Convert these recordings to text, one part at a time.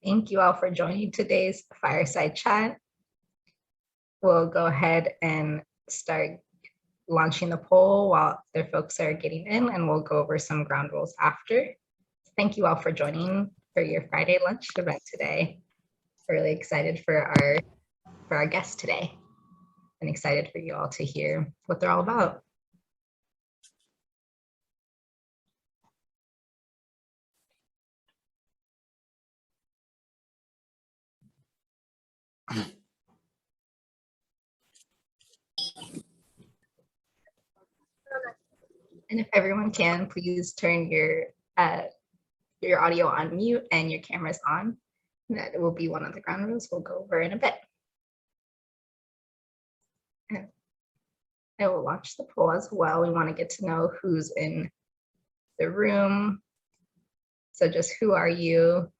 Thank you all for joining today's fireside chat. We'll go ahead and start launching the poll while their folks are getting in, and we'll go over some ground rules after. Thank you all for joining for your Friday lunch event today. Really excited for our guests today, and excited for you all to hear what they're all about. And if everyone can, please turn your audio on mute and your cameras on. That will be one of the ground rules we'll go over in a bit. And I will launch the poll as well. We want to get to know who's in the room. So just who are you?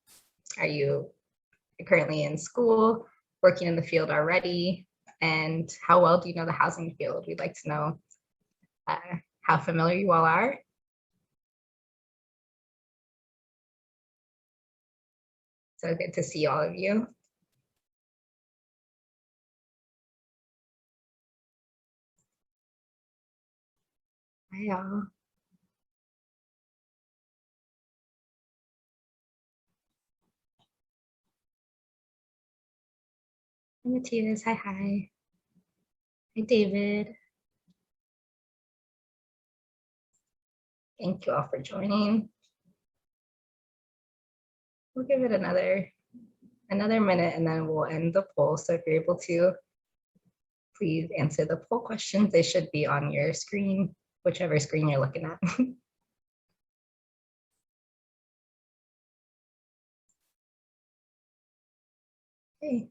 Are you currently in school, working in the field already? And how well do you know the housing field? We'd like to know how familiar you all are. So good to see all of you. Hi, y'all. Hi, Matthias. Hi, hi. Hi, David. Thank you all for joining. We'll give it another minute and then we'll end the poll. So if you're able to, please answer the poll questions. They should be on your screen, whichever screen you're looking at. Okay.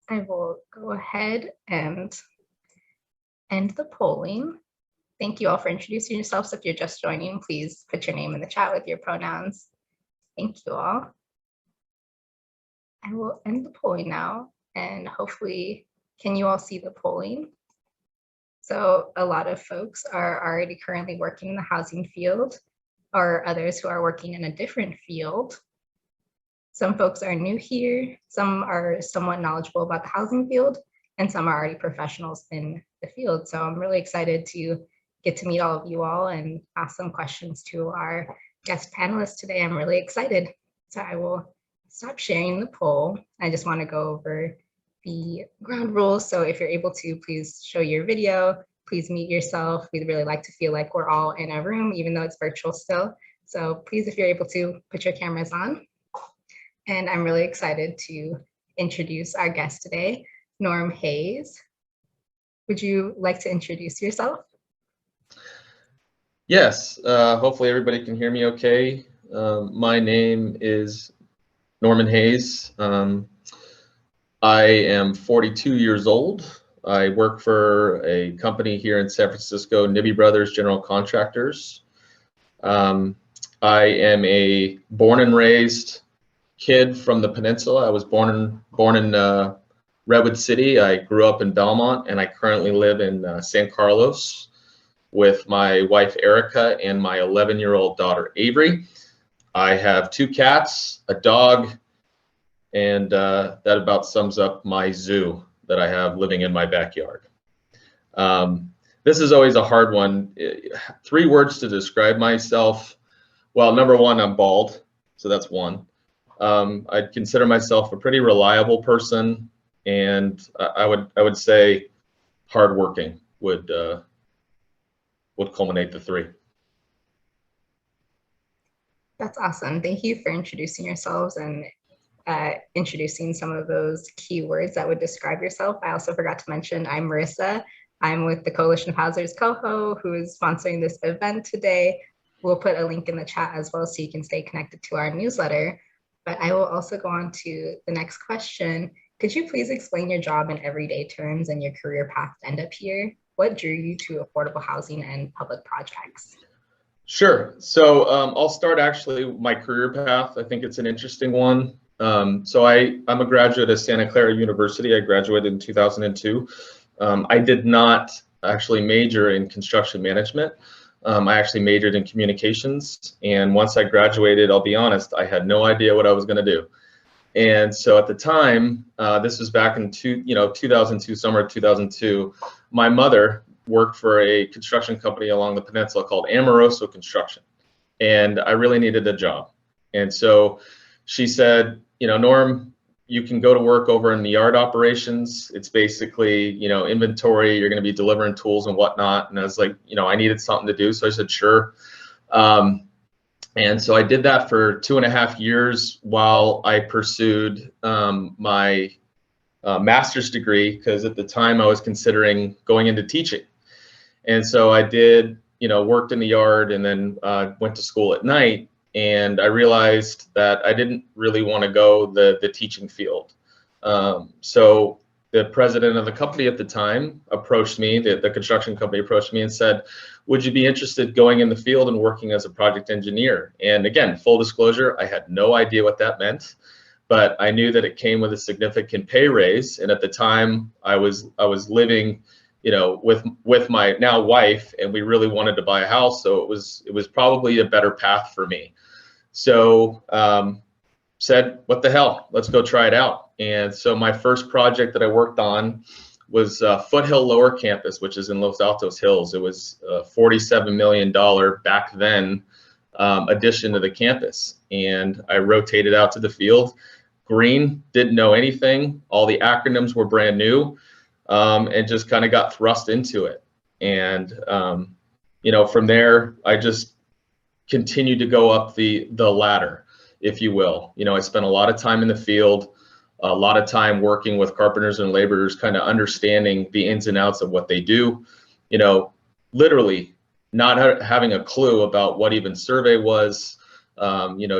I will go ahead and end the polling. Thank you all for introducing yourselves. If you're just joining, please put your name in the chat with your pronouns. Thank you all. I will end the polling now, and hopefully, can you all see the polling? So a lot of folks are already currently working in the housing field, or others who are working in a different field. Some folks are new here, some are somewhat knowledgeable about the housing field, and some are already professionals in the field. So I'm really excited to get to meet all of you all and ask some questions to our guest panelists today. I'm really excited. So I will stop sharing the poll. I just want to go over the ground rules. So if you're able to, please show your video, please mute yourself. We'd really like to feel like we're all in a room, even though it's virtual still. So please, if you're able to, put your cameras on. And I'm really excited to introduce our guest today, Norm Hayes. Would you like to introduce yourself? Yes, hopefully everybody can hear me okay. My name is Norman Hayes. I am 42 years old. I work for a company here in San Francisco, Nibbi Brothers General Contractors. I am a born and raised kid from the peninsula. I was born in Redwood City. I grew up in Belmont, and I currently live in San Carlos with my wife Erica and my 11-year-old daughter Avery. I have 2 cats, a dog, and that about sums up my zoo that I have living in my backyard. This is always a hard one. 3 words to describe myself. Well, number 1, I'm bald, so that's 1. I'd consider myself a pretty reliable person, and I would say hardworking would culminate the 3. That's awesome. Thank you for introducing yourselves and introducing some of those keywords that would describe yourself. I also forgot to mention I'm Marissa. I'm with the Coalition of Housers Coho, who is sponsoring this event today. We'll put a link in the chat as well so you can stay connected to our newsletter. But I will also go on to the next question. Could you please explain your job in everyday terms and your career path to end up here? What drew you to affordable housing and public projects? Sure. So I'll start actually my career path. I think it's an interesting one. So I'm a graduate of Santa Clara University. I graduated in 2002. I did not actually major in construction management. I actually majored in communications, and once I graduated, I'll be honest, I had no idea what I was going to do. And so at the time, this was back in 2002, summer of 2002, my mother worked for a construction company along the peninsula called Amoroso Construction, and I really needed a job. And so she said, Norm, you can go to work over in the yard operations. It's basically, inventory. You're going to be delivering tools and whatnot. And I was like, I needed something to do. So I said, sure. And so I did that for 2.5 years while I pursued my master's degree, because at the time I was considering going into teaching. And so I did, worked in the yard and then went to school at night. And I realized that I didn't really want to go the teaching field. So the president of the company at the time approached me, the construction company approached me and said, would you be interested going in the field and working as a project engineer? And again, full disclosure, I had no idea what that meant, but I knew that it came with a significant pay raise. And at the time I was living, with my now wife, and we really wanted to buy a house. So it was probably a better path for me. So said, what the hell, let's go try it out. And so my first project that I worked on was Foothill Lower Campus, which is in Los Altos Hills. It was a $47 million back then addition to the campus. And I rotated out to the field. Green, didn't know anything. All the acronyms were brand new, and just kind of got thrust into it. And, from there, I just continued to go up the ladder, if you will. I spent a lot of time in the field, a lot of time working with carpenters and laborers, kind of understanding the ins and outs of what they do, literally not having a clue about what even survey was,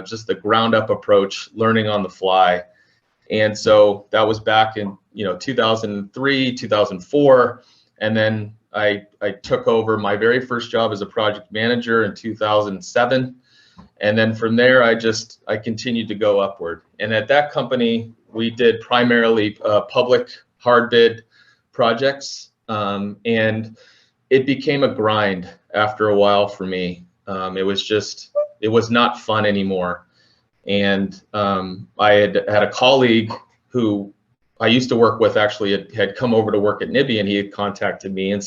just the ground up approach, learning on the fly. And so that was back in, 2003, 2004. And then I took over my very first job as a project manager in 2007. And then from there, I continued to go upward. And at that company, we did primarily public hard bid projects. And it became a grind after a while for me. It was not fun anymore. And I had a colleague who I used to work with, actually had come over to work at Nibbi, and he had contacted me and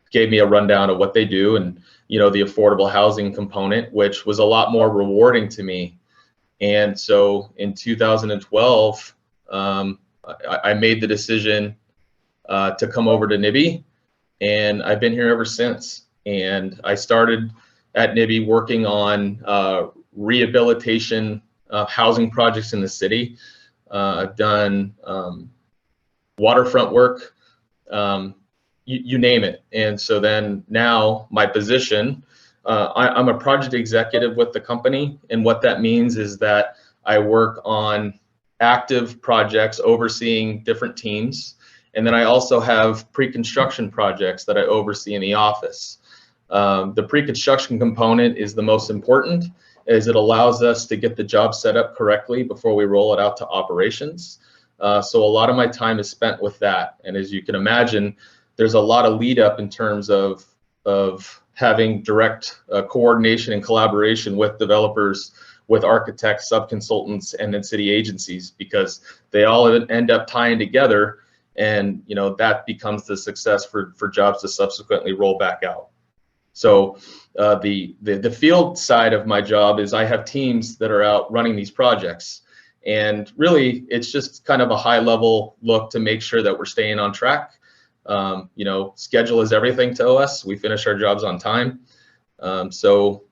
gave me a rundown of what they do, and the affordable housing component, which was a lot more rewarding to me. And so in 2012, I made the decision to come over to Nibbi, and I've been here ever since. And I started at Nibbi working on rehabilitation housing projects in the city. I've done waterfront work, you name it. And so then now my position, I'm a project executive with the company. And what that means is that I work on active projects overseeing different teams. And then I also have pre-construction projects that I oversee in the office. The pre-construction component is the most important, as it allows us to get the job set up correctly before we roll it out to operations. So a lot of my time is spent with that. And as you can imagine, there's a lot of lead up in terms of having direct coordination and collaboration with developers, with architects, subconsultants, and then city agencies, because they all end up tying together, and that becomes the success for jobs to subsequently roll back out. So the field side of my job is I have teams that are out running these projects, and really it's just kind of a high level look to make sure that we're staying on track. Schedule is everything to us. We finish our jobs on time. So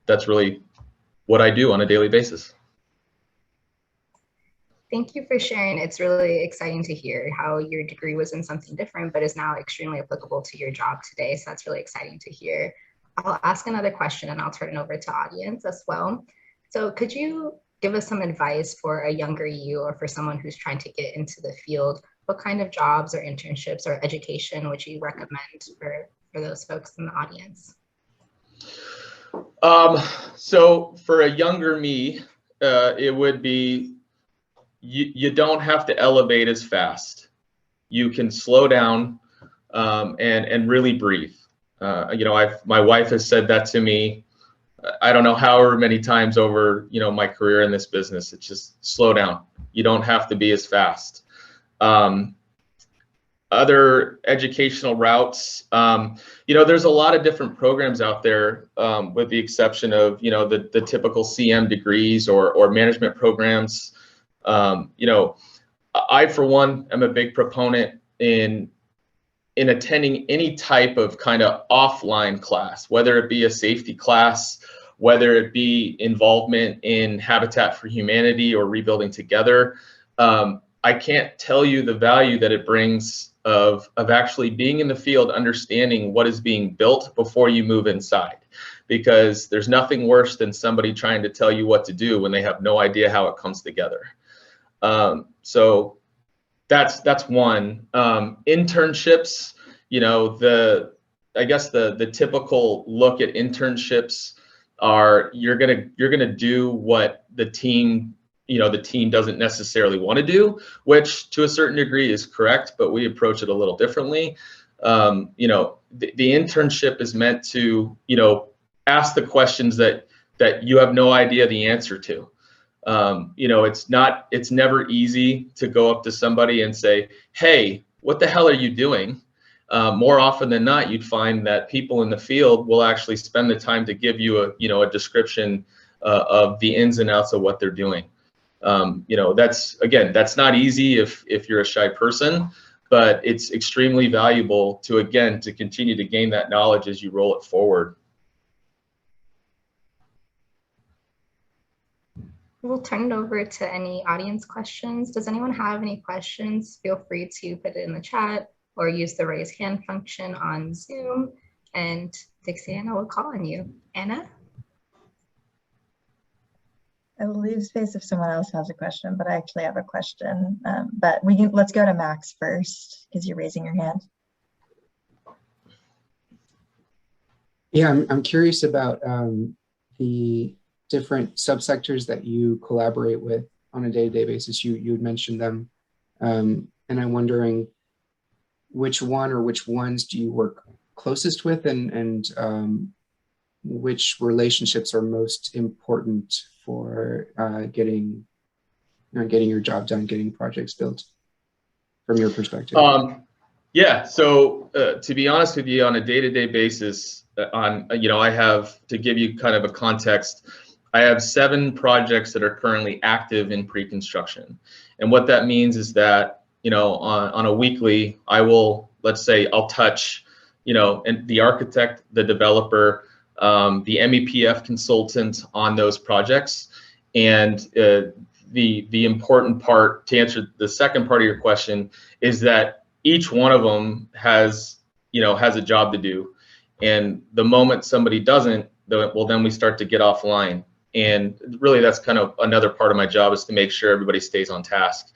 that's really what I do on a daily basis. Thank you for sharing. It's really exciting to hear how your degree was in something different, but is now extremely applicable to your job today. So that's really exciting to hear. I'll ask another question and I'll turn it over to audience as well. So could you give us some advice for a younger you, or for someone who's trying to get into the field? What kind of jobs or internships or education would you recommend for those folks in the audience? So for a younger me, it would be, you don't have to elevate as fast. You can slow down, and really breathe. You know, my wife has said that to me, I don't know however many times over, you know, my career in this business. It's just slow down. You don't have to be as fast. Other educational routes, you know, there's a lot of different programs out there, with the exception of, you know, the typical CM degrees or management programs. You know, I, for one, am a big proponent in attending any type of kind of offline class, whether it be a safety class, whether it be involvement in Habitat for Humanity or Rebuilding Together. I can't tell you the value that it brings of actually being in the field, understanding what is being built before you move inside, because there's nothing worse than somebody trying to tell you what to do when they have no idea how it comes together. So that's one. Internships, you know, I guess the typical look at internships are you're gonna do what the team, you know, the team doesn't necessarily want to do, which to a certain degree is correct, but we approach it a little differently. You know, the internship is meant to, you know, ask the questions that you have no idea the answer to. You know, it's never easy to go up to somebody and say, hey, what the hell are you doing? More often than not, you'd find that people in the field will actually spend the time to give you a description of the ins and outs of what they're doing. You know, that's not easy if you're a shy person, but it's extremely valuable to continue to gain that knowledge as you roll it forward. We'll turn it over to any audience questions. Does anyone have any questions? Feel free to put it in the chat or use the raise hand function on Zoom, and Dixie Anna will call on you. Anna? I will leave space if someone else has a question, but I actually have a question. But let's go to Max first because you're raising your hand. Yeah, I'm curious about the different subsectors that you collaborate with on a day-to-day basis. You had mentioned them, and I'm wondering which one or which ones do you work closest with, and which relationships are most important for getting your job done, getting projects built from your perspective? Yeah, so to be honest with you, on a day-to-day basis, I have, to give you kind of a context, I have 7 projects that are currently active in pre-construction. And what that means is that, you know, on a weekly, I will, let's say I'll touch, you know, and the architect, the developer, the MEPF consultant on those projects. And the important part, to answer the second part of your question, is that each one of them has a job to do. And the moment somebody doesn't, well, then we start to get offline. And really, that's kind of another part of my job, is to make sure everybody stays on task.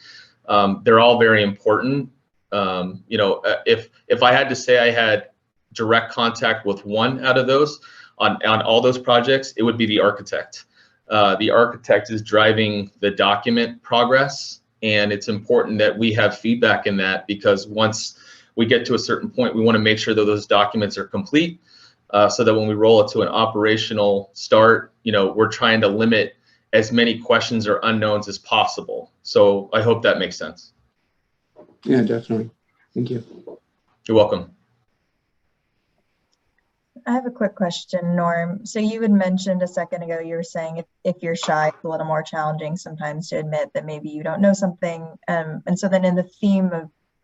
They're all very important. You know, if I had to say I had direct contact with one out of those on all those projects, it would be the architect. The architect is driving the document progress, and it's important that we have feedback in that, because once we get to a certain point, we want to make sure that those documents are complete, so that when we roll it to an operational start, you know, we're trying to limit as many questions or unknowns as possible. So I hope that makes sense. Yeah, definitely. Thank you. You're welcome. I have a quick question, Norm. So you had mentioned a second ago, you were saying if you're shy, it's a little more challenging sometimes to admit that maybe you don't know something. And so then in the theme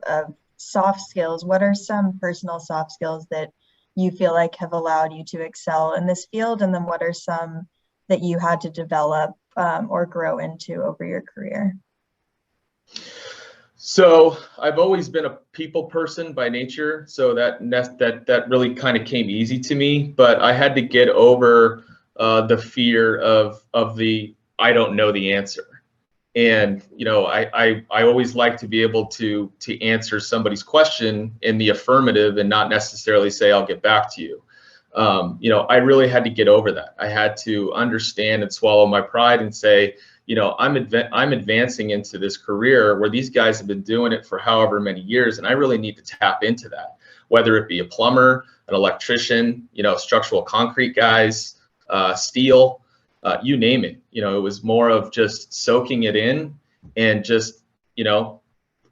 of soft skills, what are some personal soft skills that you feel like have allowed you to excel in this field? And then what are some that you had to develop or grow into over your career? So I've always been a people person by nature, so that really kind of came easy to me. But I had to get over the fear of the I don't know the answer. And you know, I always like to be able to answer somebody's question in the affirmative and not necessarily say I'll get back to you. You know, I really had to get over that. I had to understand and swallow my pride and say, you know, I'm advancing into this career where these guys have been doing it for however many years, and I really need to tap into that. whether it be a plumber, an electrician, structural concrete guys, steel, you name it. It was more of just soaking it in and just,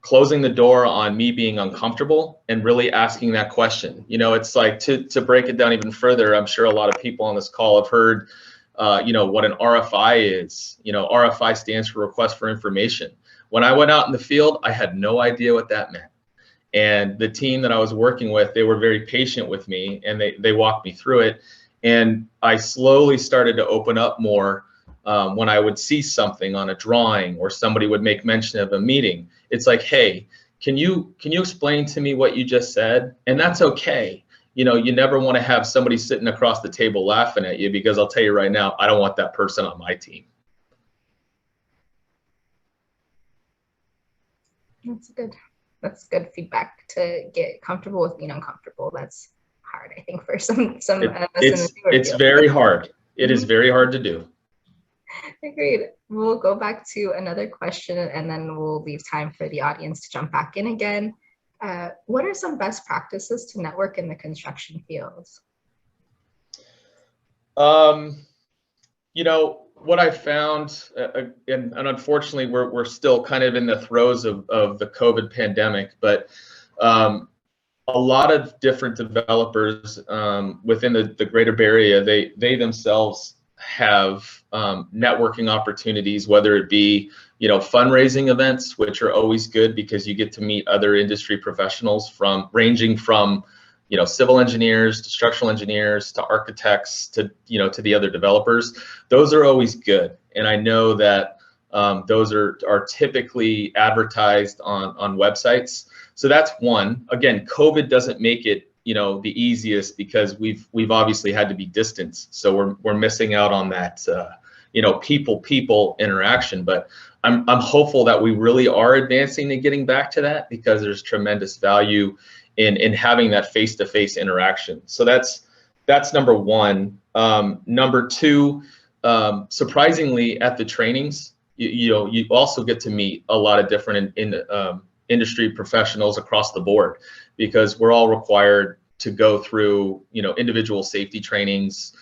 closing the door on me being uncomfortable and really asking that question. It's like to break it down even further, I'm sure a lot of people on this call have heard, what an RFI is. RFI stands for request for information. When I went out in the field, I had no idea what that meant. And the team that I was working with, they were very patient with me, and they walked me through it. And I slowly started to open up more when I would see something on a drawing or somebody would make mention of a meeting. It's like, hey, can you explain to me what you just said? And that's okay. You never want to have somebody sitting across the table laughing at you, because I'll tell you right now, I don't want that person on my team. That's good feedback, to get comfortable with being uncomfortable. That's hard, I think, for some of us in the newer It's field. very hard. It is very hard to do. Agreed. We'll go back to another question, and then we'll leave time for the audience to jump back in again. What are some best practices to network in the construction fields? What I found, and unfortunately, we're still kind of in the throes of the COVID pandemic, but a lot of different developers within the greater Bay Area, they themselves have networking opportunities, whether it be fundraising events, which are always good because you get to meet other industry professionals ranging from civil engineers to structural engineers to architects to to the other developers. Those are always good, and I know that those are typically advertised on websites. So that's one. Again, COVID doesn't make it the easiest, because we've obviously had to be distanced, so we're missing out on that people interaction. But I'm hopeful that we really are advancing and getting back to that, because there's tremendous value in having that face-to-face interaction. So that's number one. Number two, surprisingly, at the trainings, you also get to meet a lot of different industry professionals across the board, because we're all required to go through individual safety trainings,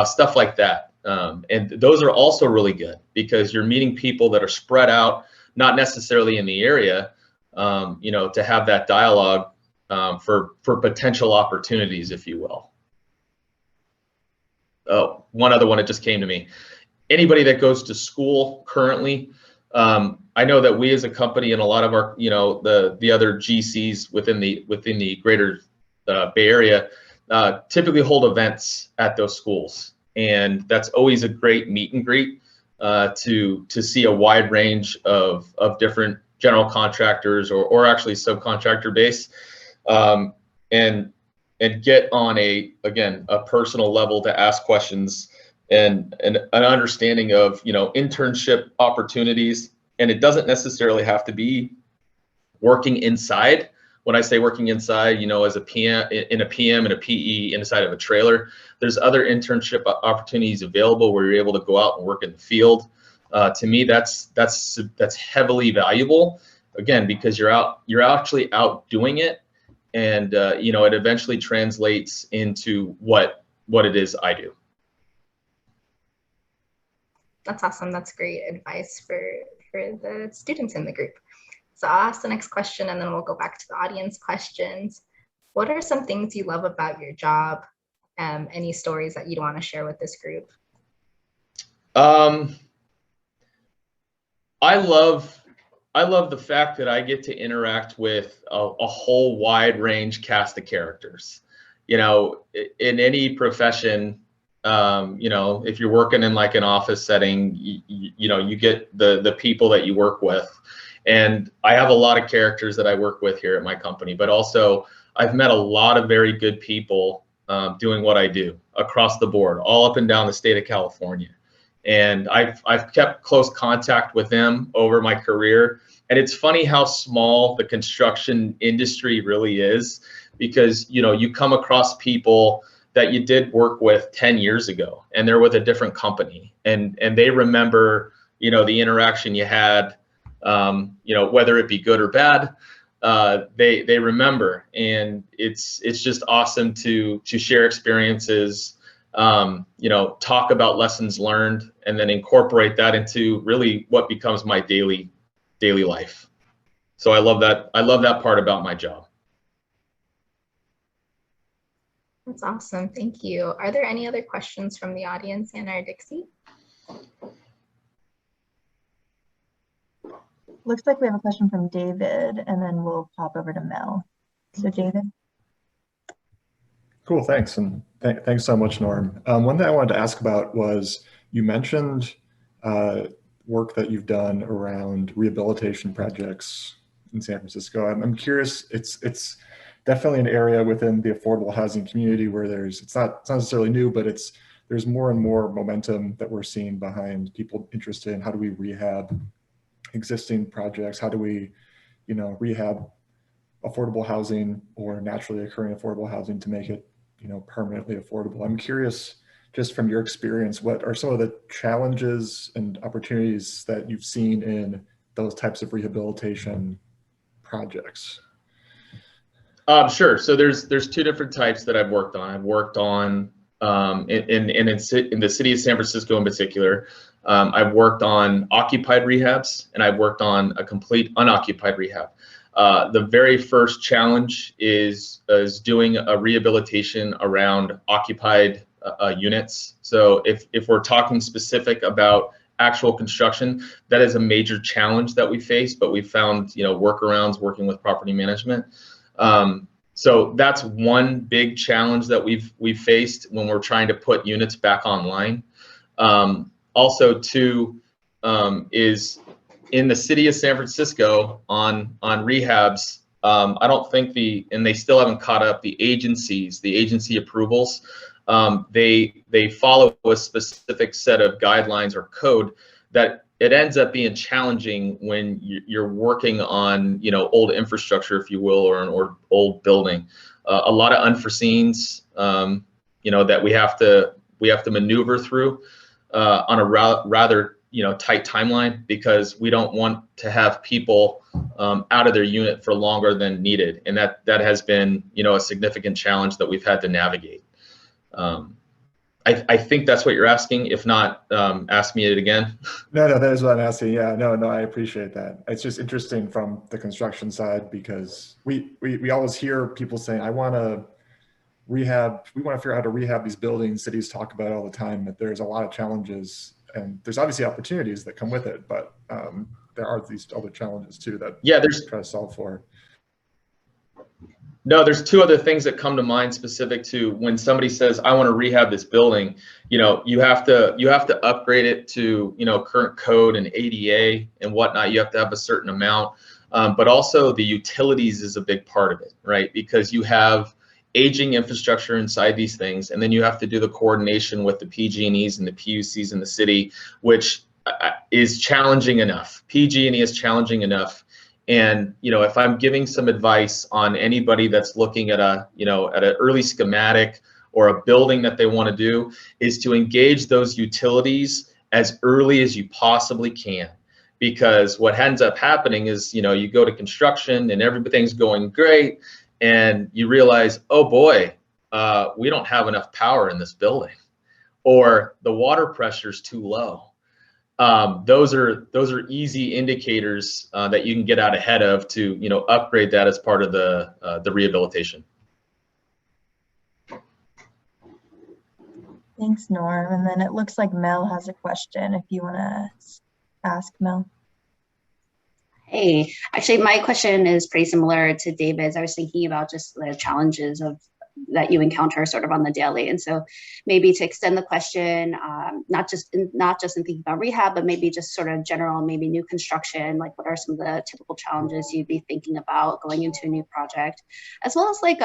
stuff like that. And those are also really good, because you're meeting people that are spread out, not necessarily in the area, to have that dialogue for potential opportunities, if you will. Oh, one other one that just came to me. Anybody that goes to school currently, I know that we as a company and a lot of our, the other GCs within the greater Bay Area typically hold events at those schools, and that's always a great meet and greet to see a wide range of different general contractors or actually subcontractor base, and get on a personal level to ask questions and an understanding of internship opportunities. And it doesn't necessarily have to be working inside. When I say working inside, as a PM and a PE inside of a trailer, there's other internship opportunities available where you're able to go out and work in the field. To me, that's heavily valuable, again, because you're actually out doing it, and it eventually translates into what it is I do. That's awesome. That's great advice for the students in the group. So I'll ask the next question, and then we'll go back to the audience questions. What are some things you love about your job? Any stories that you'd want to share with this group? I love the fact that I get to interact with a whole wide range cast of characters. In any profession, if you're working in like an office setting, you get the people that you work with. And I have a lot of characters that I work with here at my company, but also I've met a lot of very good people doing what I do across the board, all up and down the state of California. And I've kept close contact with them over my career. And it's funny how small the construction industry really is, because you come across people that you did work with 10 years ago, and they're with a different company, and they remember the interaction you had, whether it be good or bad, they remember, and it's just awesome to share experiences, talk about lessons learned, and then incorporate that into really what becomes my daily life. So I love that part about my job. That's awesome. Thank you. Are there any other questions from the audience, Anna or Dixie? Looks like we have a question from David, and then we'll pop over to Mel. So David. Cool, thanks. And thanks so much, Norm. One thing I wanted to ask about was, you mentioned work that you've done around rehabilitation projects in San Francisco. I'm curious, it's definitely an area within the affordable housing community where it's not necessarily new, but there's more and more momentum that we're seeing behind people interested in how do we rehab existing projects, how do we, rehab affordable housing or naturally occurring affordable housing to make it, permanently affordable. I'm curious, just from your experience, what are some of the challenges and opportunities that you've seen in those types of rehabilitation projects? Sure. So there's two different types that I've worked on. I've worked on in the city of San Francisco in particular. I've worked on occupied rehabs, and I've worked on a complete unoccupied rehab. The very first challenge is doing a rehabilitation around occupied units. So if we're talking specific about actual construction, that is a major challenge that we face, but we found workarounds working with property management. So that's one big challenge that we've faced when we're trying to put units back online. Also, too, is in the city of San Francisco on rehabs. I don't think and they still haven't caught up, the agency approvals. They follow a specific set of guidelines or code that it ends up being challenging when you're working on, old infrastructure, if you will, or an old building. A lot of unforeseens, that we have to maneuver through on a rather tight timeline, because we don't want to have people out of their unit for longer than needed, and that has been a significant challenge that we've had to navigate. I think that's what you're asking. If not, ask me it again. No, that is what I'm asking. Yeah, no, I appreciate that. It's just interesting from the construction side, because we always hear people saying, I want to rehab, we want to figure out how to rehab these buildings. Cities talk about it all the time, but there's a lot of challenges, and there's obviously opportunities that come with it, but there are these other challenges too that there's try to solve for. No, there's two other things that come to mind specific to when somebody says, I want to rehab this building. You have to upgrade it to current code and ADA and whatnot. You have to have a certain amount, but also the utilities is a big part of it, right? Because you have aging infrastructure inside these things, and then you have to do the coordination with the PG&Es and the PUCs in the city, which is challenging enough. PG&E is challenging enough. And if I'm giving some advice on anybody that's looking at at an early schematic or a building that they want to do, is to engage those utilities as early as you possibly can. Because what ends up happening is, you go to construction and everything's going great, and you realize, oh boy, we don't have enough power in this building, or the water pressure is too low. Those are easy indicators that you can get out ahead of to upgrade that as part of the rehabilitation. Thanks, Norm. And then it looks like Mel has a question. If you want to ask, Mel. Hey, actually, my question is pretty similar to David's. I was thinking about just the challenges that you encounter sort of on the daily, and so maybe to extend the question, not just in thinking about rehab, but maybe just sort of general, maybe new construction. Like, what are some of the typical challenges you'd be thinking about going into a new project, as well as like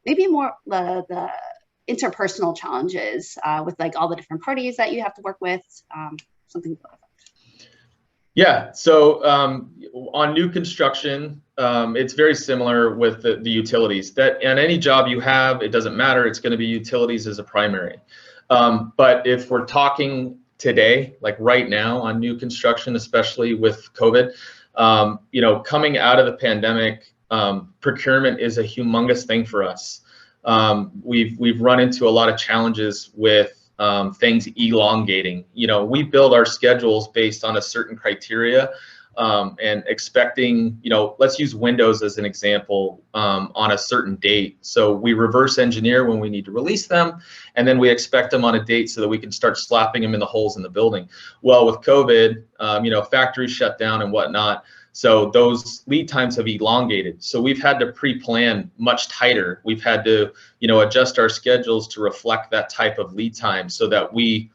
maybe more the interpersonal challenges with like all the different parties that you have to work with, something like that. Yeah, so on new construction, it's very similar with the utilities. That on any job you have, it doesn't matter, it's going to be utilities as a primary. But if we're talking today, like right now on new construction, especially with COVID, coming out of the pandemic, procurement is a humongous thing for us. We've run into a lot of challenges with things elongating. We build our schedules based on a certain criteria, and expecting, let's use windows as an example, on a certain date. So we reverse engineer when we need to release them, and then we expect them on a date so that we can start slapping them in the holes in the building. Well, with COVID, factories shut down and whatnot, so those lead times have elongated. So we've had to pre-plan much tighter. We've had to, adjust our schedules to reflect that type of lead time so that we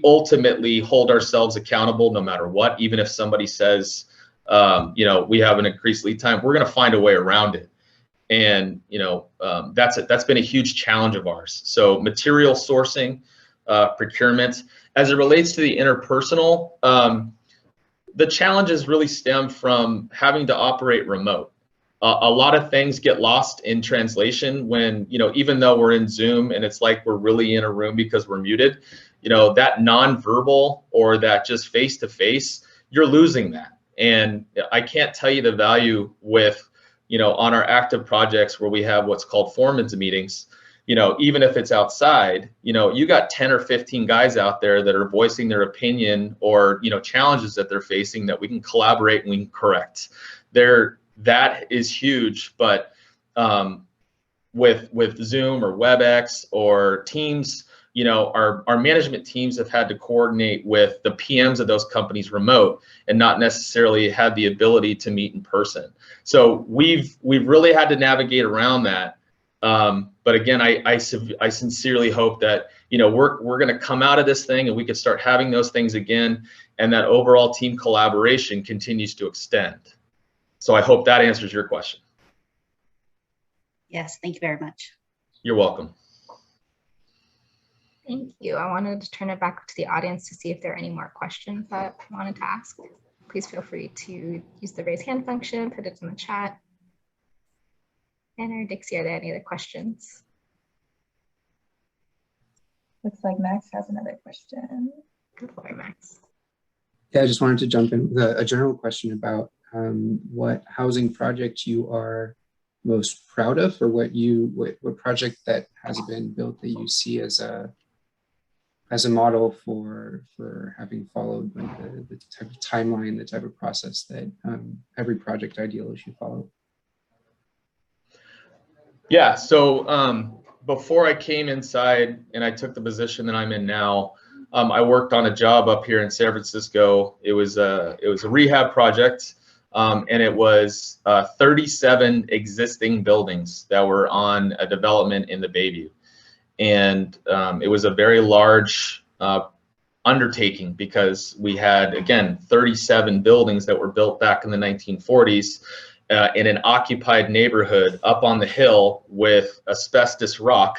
ultimately hold ourselves accountable no matter what. Even if somebody says, we have an increased lead time, we're going to find a way around it. And, that's been a huge challenge of ours. So material sourcing, procurement. As it relates to the interpersonal, the challenges really stem from having to operate remote. A lot of things get lost in translation when, even though we're in Zoom and it's like we're really in a room because we're muted, that nonverbal or that just face-to-face, you're losing that. And I can't tell you the value with, on our active projects where we have what's called foreman's meetings, even if it's outside, you got 10 or 15 guys out there that are voicing their opinion or, challenges that they're facing that we can collaborate and we can correct. That is huge, but with Zoom or WebEx or Teams, our management teams have had to coordinate with the PMs of those companies remote and not necessarily had the ability to meet in person. So we've really had to navigate around that. But again, I sincerely hope that, we're going to come out of this thing and we could start having those things again, and that overall team collaboration continues to extend. So I hope that answers your question. Yes, thank you very much. You're welcome. Thank you. I wanted to turn it back to the audience to see if there are any more questions that I wanted to ask. Please feel free to use the raise hand function, put it in the chat. And or Dixie, are there any other questions? Looks like Max has another question. Good boy, Max. Yeah, I just wanted to jump in with a general question about what housing project you are most proud of, or what project that has been built that you see as a model for having followed like the type of timeline, the type of process that every project ideally should follow. Yeah, so before I came inside and I took the position that I'm in now, I worked on a job up here in San Francisco. It was a rehab project, and it was 37 existing buildings that were on a development in the Bayview. And it was a very large undertaking because we had, again, 37 buildings that were built back in the 1940s in an occupied neighborhood up on the hill with asbestos rock,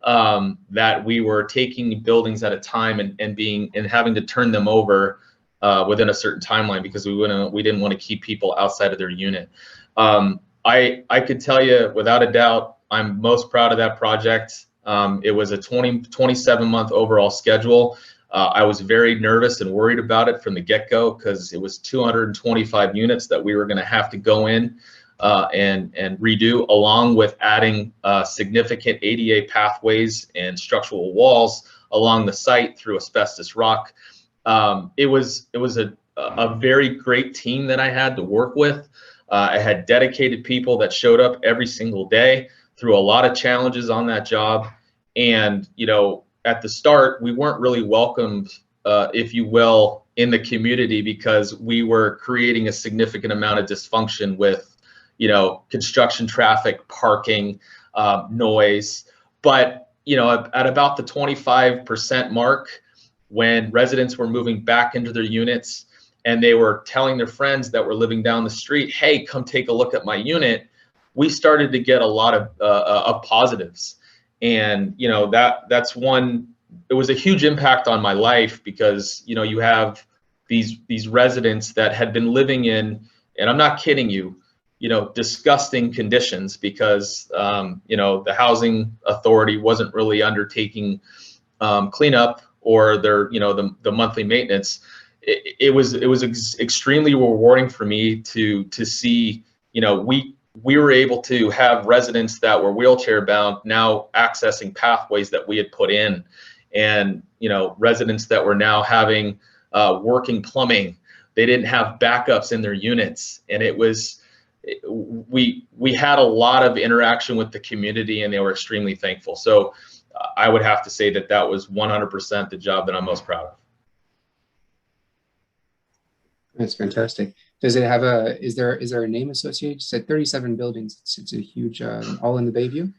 that we were taking buildings at a time and having to turn them over within a certain timeline because we didn't want to keep people outside of their unit. I could tell you without a doubt, I'm most proud of that project. It was a 27-month overall schedule. I was very nervous and worried about it from the get-go because it was 225 units that we were going to have to go in and redo, along with adding significant ADA pathways and structural walls along the site through asbestos rock. It was a very great team that I had to work with. I had dedicated people that showed up every single day through a lot of challenges on that job. And, at the start, we weren't really welcomed, if you will, in the community because we were creating a significant amount of dysfunction with, construction traffic, parking, noise. But, at about the 25% mark, when residents were moving back into their units and they were telling their friends that were living down the street, hey, come take a look at my unit, we started to get a lot of positives. And that's one. It was a huge impact on my life because you have these residents that had been living in, and I'm not kidding you, disgusting conditions because the housing authority wasn't really undertaking cleanup or their the monthly maintenance. It was extremely rewarding for me to see we were able to have residents that were wheelchair bound now accessing pathways that we had put in, and residents that were now having working plumbing. They didn't have backups in their units, and it was we had a lot of interaction with the community, and they were extremely thankful. So I would have to say that that was 100% the job that I'm most proud of. That's fantastic. Does it have is there a name associated? You said 37 buildings. It's a huge, all in the Bayview?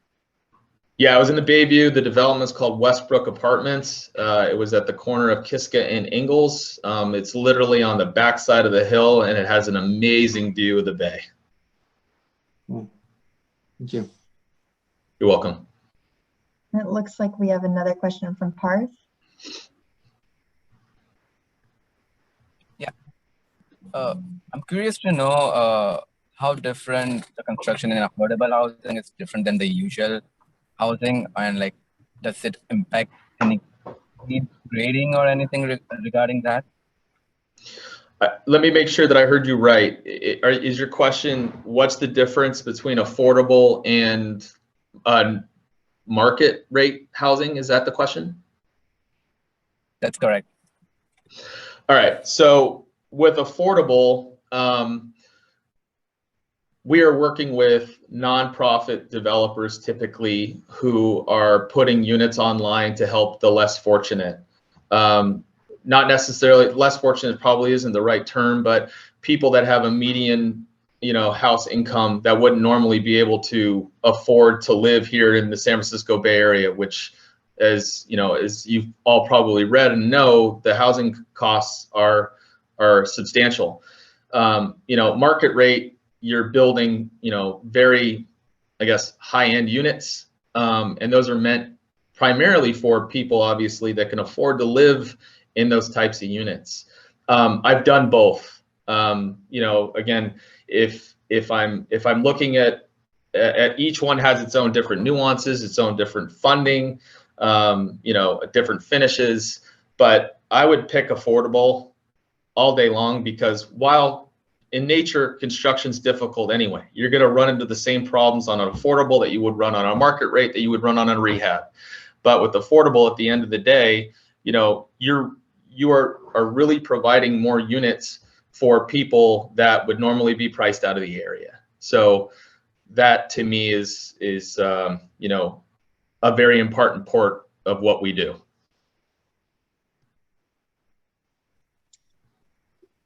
Yeah, I was in the Bayview. The development's called Westbrook Apartments. It was at the corner of Kiska and Ingalls. It's literally on the backside of the hill, and it has an amazing view of the bay. Cool. Thank you. You're welcome. It looks like we have another question from Parth. Yeah. I'm curious to know how different the construction in affordable housing is different than the usual housing, and like, does it impact any grading or anything regarding that? Let me make sure that I heard you right. Is your question, what's the difference between affordable and market rate housing? Is that the question? That's correct. All right. So with affordable, we are working with nonprofit developers typically who are putting units online to help the less fortunate. Not necessarily less fortunate, probably isn't the right term, but people that have a median, house income that wouldn't normally be able to afford to live here in the San Francisco Bay Area, which, as you've all probably read and know, the housing costs are substantial. Market rate, you're building, very, I guess, high-end units, and those are meant primarily for people, obviously, that can afford to live in those types of units. I've done both. Again, if I'm looking at each one has its own different nuances, its own different funding, different finishes, but I would pick affordable all day long, because while in nature, construction's difficult anyway, you're going to run into the same problems on an affordable that you would run on a market rate, that you would run on a rehab. But with affordable, at the end of the day, you are really providing more units for people that would normally be priced out of the area. So that to me is a very important part of what we do.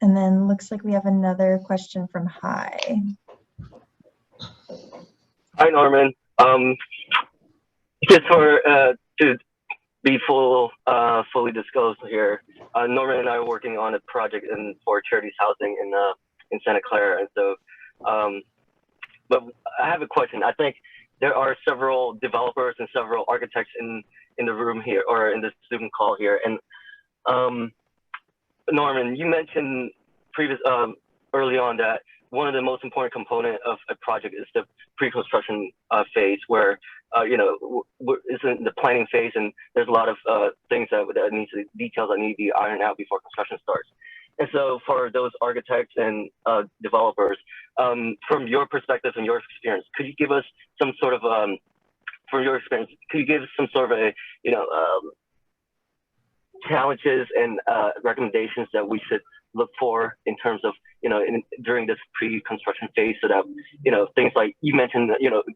And then looks like we have another question from Hi. Hi, Norman. Just to be fully disclosed here, Norman and I are working on a project for charities housing in Santa Clara, and so, but I have a question. I think there are several developers and several architects in the room here, or in the Zoom call here, and Norman, you mentioned early on that one of the most important component of a project is the pre-construction phase, where it's in the planning phase, and there's a lot of details that need to be ironed out before construction starts. And so for those architects and developers, from your perspective and your experience, could you give us some sort of from your experience, could you give us some sort of a challenges and recommendations that we should look for in terms of during this pre-construction phase, so that things like you mentioned,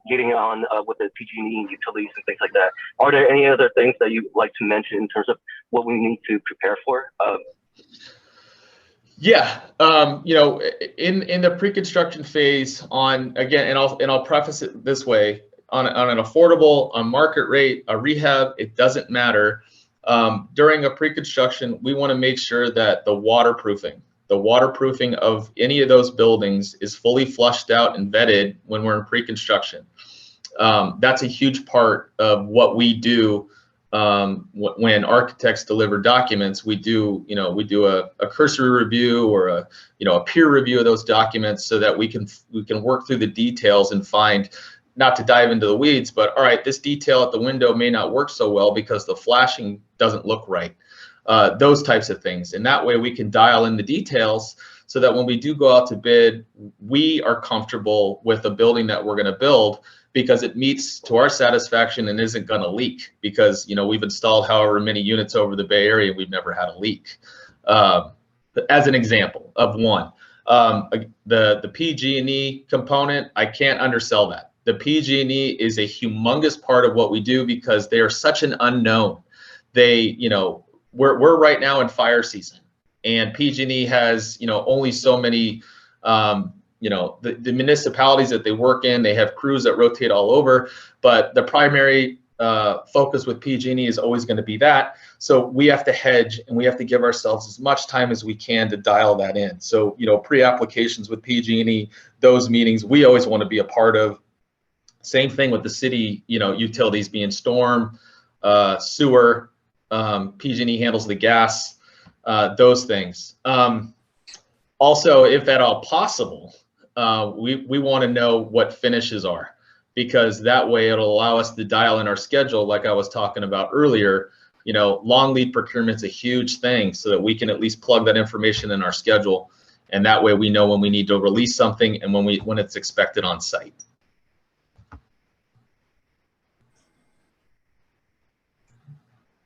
getting on with the PG&E and utilities and things like that. Are there any other things that you'd like to mention in terms of what we need to prepare for? Yeah, in the pre-construction phase, and I'll preface it this way: on an affordable, a market rate, a rehab, it doesn't matter. During a pre-construction, we want to make sure that the waterproofing of any of those buildings is fully flushed out and vetted when we're in pre-construction. That's a huge part of what we do. When architects deliver documents, we do a cursory review or a peer review of those documents, so that we can work through the details and find, not to dive into the weeds, but all right, this detail at the window may not work so well because the flashing doesn't look right. Those types of things. And that way we can dial in the details so that when we do go out to bid, we are comfortable with the building that we're going to build because it meets to our satisfaction and isn't going to leak, because, you know, we've installed however many units over the Bay Area, we've never had a leak. As an example of one. The PG&E component, I can't undersell that. The PG&E is a humongous part of what we do because they are such an unknown. They, you know, we're right now in fire season, and PG&E has, you know, only so many, you know, the municipalities that they work in, they have crews that rotate all over, but the primary focus with PG&E is always going to be that. So we have to hedge, and we have to give ourselves as much time as we can to dial that in. So, you know, pre-applications with PG&E, those meetings we always want to be a part of. Same thing with the city, you know, utilities being storm, sewer, PG&E handles the gas, those things. Also, if at all possible, we want to know what finishes are, because that way it'll allow us to dial in our schedule like I was talking about earlier. You know, long lead procurement's a huge thing, so that we can at least plug that information in our schedule, and that way we know when we need to release something and when it's expected on site.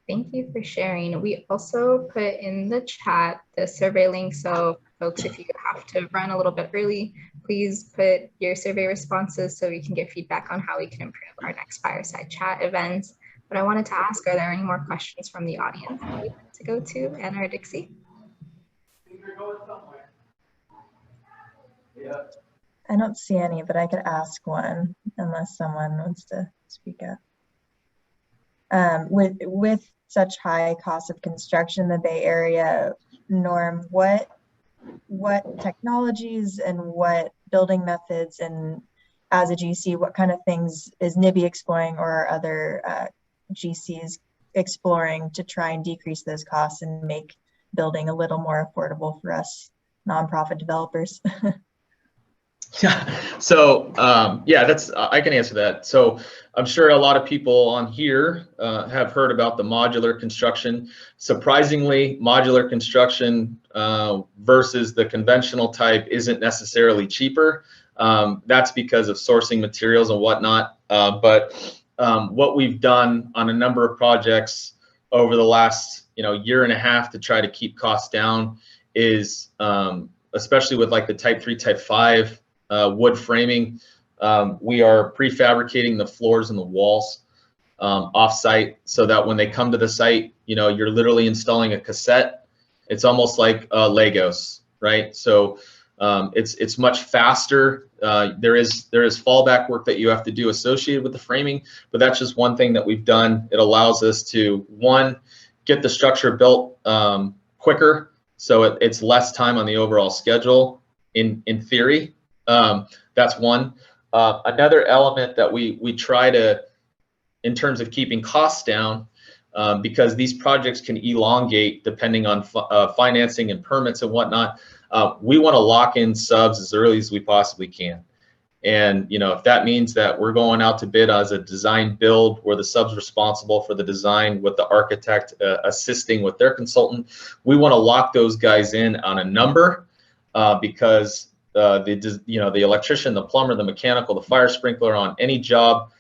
Thank you for sharing. We also put in the chat the survey link, so folks, if you have to run a little bit early, please put your survey responses so we can get feedback on how we can improve our next Fireside Chat events. But I wanted to ask, are there any more questions from the audience that we'd like to go to, Anna or Dixie? I don't see any, but I could ask one unless someone wants to speak up. With such high cost of construction in the Bay Area, Norm, what technologies and what building methods, and as a GC, what kind of things is Nibbi exploring, or are other GCs exploring to try and decrease those costs and make building a little more affordable for us nonprofit developers? Yeah, so yeah, I can answer that. So I'm sure a lot of people on here have heard about the modular construction. Surprisingly, modular construction versus the conventional type isn't necessarily cheaper. That's because of sourcing materials and whatnot. But what we've done on a number of projects over the last year and a half to try to keep costs down is, especially with like the type 3, type 5 wood framing, we are prefabricating the floors and the walls off-site, so that when they come to the site, you're literally installing a cassette. It's almost like Legos, right? So it's much faster. There is fallback work that you have to do associated with the framing, but that's just one thing that we've done. It allows us to, one, get the structure built quicker, so it's less time on the overall schedule in theory. That's one. Another element that we try to, in terms of keeping costs down, because these projects can elongate depending on financing and permits and whatnot, we want to lock in subs as early as we possibly can. And if that means that we're going out to bid as a design build where the sub's responsible for the design with the architect assisting with their consultant, we want to lock those guys in on a number, because the electrician, the plumber, the mechanical, the fire sprinkler on any job,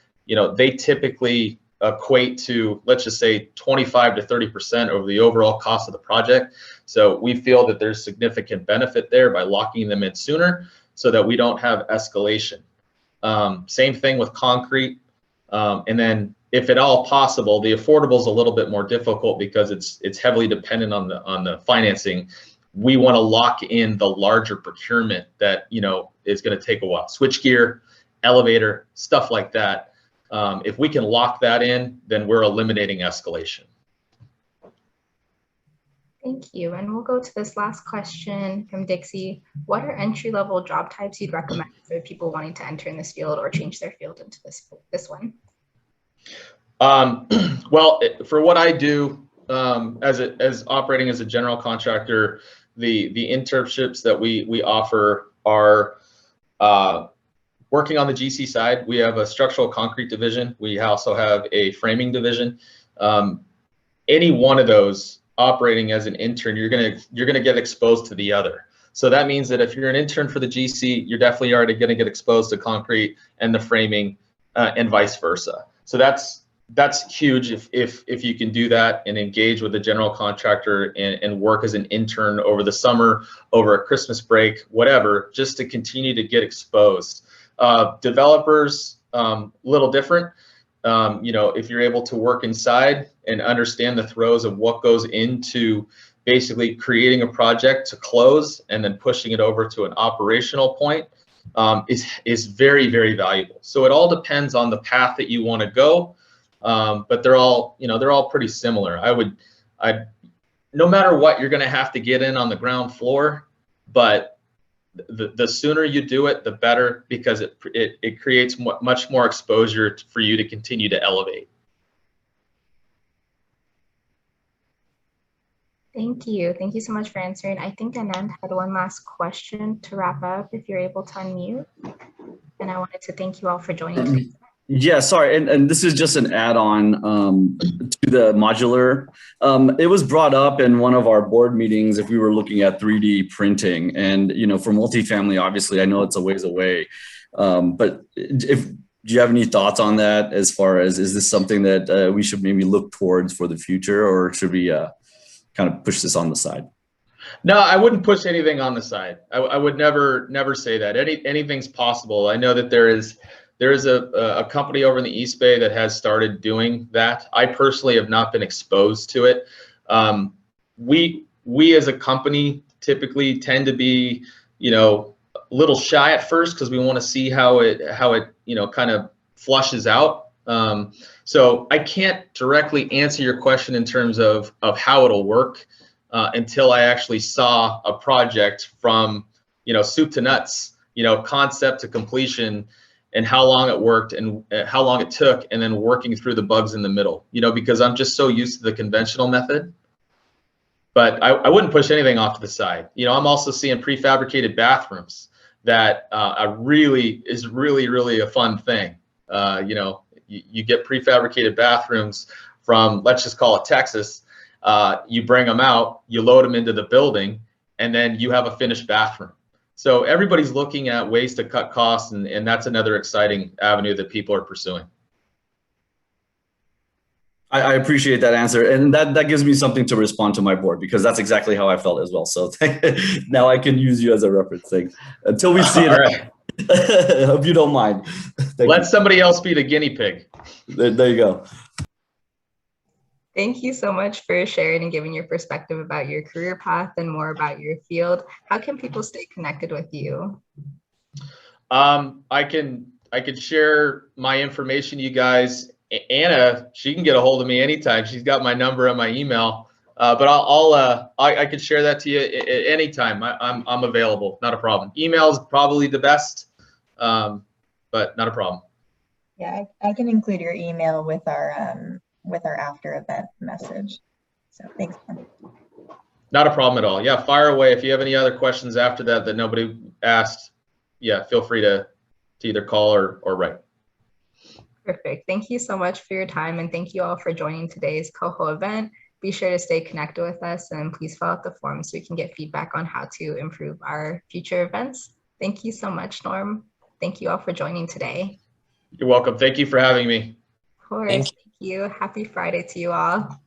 they typically equate to, let's just say, 25 to 30% over the overall cost of the project. So we feel that there's significant benefit there by locking them in sooner, so that we don't have escalation. Same thing with concrete. And then if at all possible, the affordable is a little bit more difficult because it's heavily dependent on the financing. We want to lock in the larger procurement that is going to take a while. Switchgear, elevator, stuff like that. If we can lock that in, then we're eliminating escalation. Thank you. And we'll go to this last question from Dixie. What are entry-level job types you'd recommend for people wanting to enter in this field or change their field into this one? Well, for what I do, as operating as a general contractor, the internships that we offer are working on the GC side. We have a structural concrete division. We also have a framing division. Any one of those operating as an intern, you're gonna get exposed to the other. So that means that if you're an intern for the GC, you're definitely already going to get exposed to concrete and the framing and vice versa. So that's huge if you can do that and engage with the general contractor and work as an intern over the summer, over a Christmas break, whatever, just to continue to get exposed. Developers, little different. You know, if you're able to work inside and understand the throes of what goes into basically creating a project to close and then pushing it over to an operational point, is very, very valuable. So it all depends on the path that you want to go. But they're all, you know, they're all pretty similar. No matter what, you're going to have to get in on the ground floor, but the sooner you do it, the better, because it creates much more exposure for you to continue to elevate. Thank you. Thank you so much for answering. I think Anand had one last question to wrap up, if you're able to unmute. And I wanted to thank you all for joining today. Yeah, sorry, and this is just an add-on to the modular. It was brought up in one of our board meetings if we were looking at 3D printing, and you know, for multifamily, obviously, I know it's a ways away, but do you have any thoughts on that? As far as, is this something that we should maybe look towards for the future, or should we kind of push this on the side? No, I wouldn't push anything on the side. I would never say that. Anything's possible. I know that there is a company over in the East Bay that has started doing that. I personally have not been exposed to it. We as a company typically tend to be, you know, a little shy at first because we want to see how it you know, kind of flushes out. So I can't directly answer your question in terms of how it'll work until I actually saw a project from, you know, soup to nuts, you know, concept to completion, and how long it worked and how long it took, and then working through the bugs in the middle, you know, because I'm just so used to the conventional method. But I wouldn't push anything off to the side. You know, I'm also seeing prefabricated bathrooms that is really a fun thing. You know, you get prefabricated bathrooms from, let's just call it Texas. You bring them out, you load them into the building, and then you have a finished bathroom. So everybody's looking at ways to cut costs, and that's another exciting avenue that people are pursuing. I appreciate that answer, and that gives me something to respond to my board, because that's exactly how I felt as well. So now I can use you as a reference thing until we see it. All right. If you don't mind. Let somebody else be the guinea pig. There you go. Thank you so much for sharing and giving your perspective about your career path and more about your field. How can people stay connected with you? I can share my information, you guys. Anna, she can get a hold of me anytime. She's got my number and my email. But I can share that to you at any time. I'm available, not a problem. Email is probably the best, but not a problem. Yeah, I can include your email with our after event message. So thanks. Not a problem at all. Yeah, fire away. If you have any other questions after that nobody asked, yeah, feel free to either call or write. Perfect. Thank you so much for your time, and thank you all for joining today's Coho event. Be sure to stay connected with us, and please fill out the form so we can get feedback on how to improve our future events. Thank you so much, Norm. Thank you all for joining today. You're welcome. Thank you for having me. Of course. Thank you. Happy Friday to you all.